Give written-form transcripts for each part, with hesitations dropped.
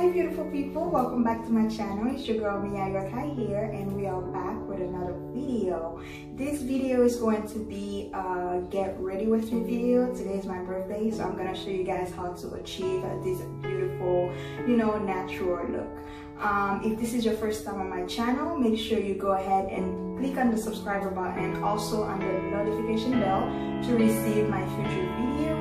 Hi beautiful people, welcome back to my channel. It's your girl Kai here, and we are back with another video. This video is going to be a get ready with me video. Today is my birthday, so I'm gonna show you guys how to achieve this beautiful, natural look. If this is your first time on my channel, make sure you go ahead and click on the subscriber button, also on the notification bell to receive my future video.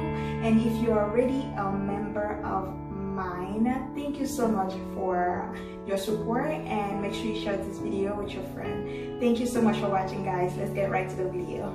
And if you're already a member of mine, thank you so much for your support, and make sure you share this video with your friend. Thank you so much for watching, guys. Let's get right to the video.